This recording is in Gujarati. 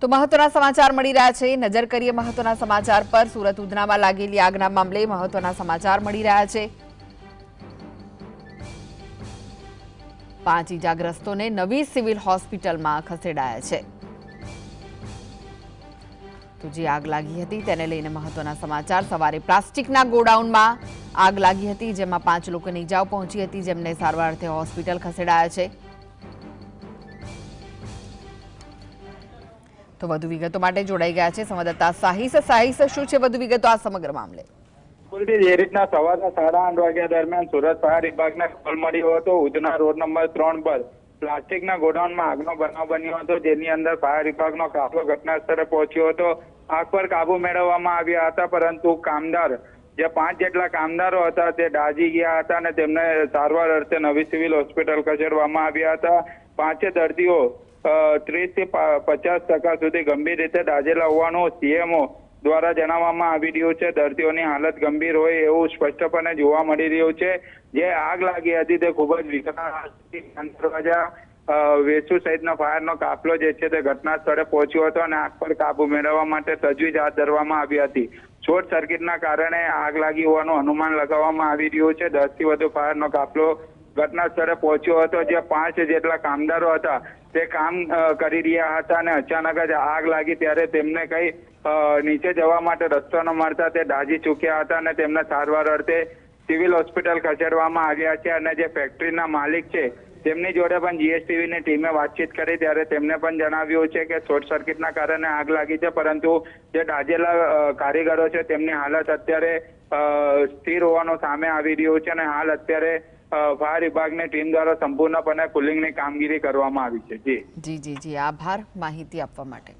તો મહત્વના સમાચાર મળી રહ્યા છે। નજર કરીએ મહત્વના સમાચાર પર। સુરત ઉધનામાં લાગેલી આગના મામલે મહત્વના સમાચાર મળી રહ્યા છે। 5 ઇજાગ્રસ્તોને નવી સિવિલ હોસ્પિટલમાં ખસેડાયા છે। તો જે આગ લાગી હતી તેને લઈને મહત્વના સમાચાર। સવારે પ્લાસ્ટિકના ગોડાઉનમાં આગ લાગી હતી, જેમાં 5 લોકોને ઈજાઓ પહોંચી હતી, જેમને સારવાર અર્થે હોસ્પિટલ ખસેડાયા છે। તો વધુ વિગતો માટે જોડાઈ ગયા છે સંવાદદાતા સાહિસ। સાહિસ, શું છે વધુ વિગતો આ સમગ્ર મામલે? જે રીતના સવારના 8:30 વાગ્યા દરમિયાન સુરત ફાયર વિભાગને કોલ મળ્યો હતો ઉધના રોડ નંબર 3 પર પ્લાસ્ટિકના ગોડાઉનમાં આગનો બનાવ બન્યો હતો, જેની અંદર ફાયર વિભાગનો કાફલો ઘટના સ્થળે પહોંચ્યો હતો। આગ પર કાબુ મેળવવામાં આવ્યા હતા, પરંતુ કામદાર જે 5 જેટલા કામદારો હતા તે દાઝી ગયા હતા અને તેમને સારવાર અર્થે નવી સિવિલ હોસ્પિટલ ખસેડવામાં આવ્યા હતા। 5 દર્દીઓ 30 થી 50% સુધી ગંભીર રીતે દાઝેલા હોવાનું સીએમઓ દ્વારા જણાવવામાં આવી રહ્યું છે। દર્દીઓની હાલત ગંભીર હોય એવું સ્પષ્ટપણે જોવા મળી રહ્યું છે। જે આગ લાગી હતી તે ખૂબ જ વિકરાળ દરવાજા વેસુ સહિતનો ફાયરનો કાફલો જે છે તે ઘટના સ્થળે પહોંચ્યો હતો અને આગ પર કાબુ મેળવવા માટે તજવીજ હાથ ધરવામાં આવી હતી। શોર્ટ સર્કિટના કારણે આગ લાગી હોવાનું અનુમાન લગાવવામાં આવી રહ્યું છે। 10 થી વધુ ફાયરનો કાફલો ઘટના સ્થળે પહોંચ્યો હતો, જે 5 જેટલા કામદારો હતા તે કામ કરી રહ્યા હતા અને અચાનક જ આગ લાગી ત્યારે તેમને કઈ નીચે જવા માટે રસ્તો ન મળતા તે દાઝી ચૂક્યા હતા અને તેમને સારવાર અર્થે સિવિલ હોસ્પિટલ ખસેડવામાં આવ્યા છે। અને જે ફેક્ટરીના માલિક છે તેમની જોડે પણ જીએસટીવીની ટીમે વાતચીત કરી ત્યારે તેમને પણ જણાવ્યું છે કે શોર્ટ સર્કિટના કારણે આગ લાગી છે, પરંતુ જે દાઝેલા કારીગરો છે તેમની હાલત અત્યારે સ્થિર હોવાનું સામે આવી રહ્યું છે અને હાલ અત્યારે ફાયર વિભાગની ટીમ દ્વારા સંપૂર્ણપણે કુલિંગની કામગીરી કરવામાં આવી છે। જી જી જી જી, આભાર માહિતી આપવા માટે।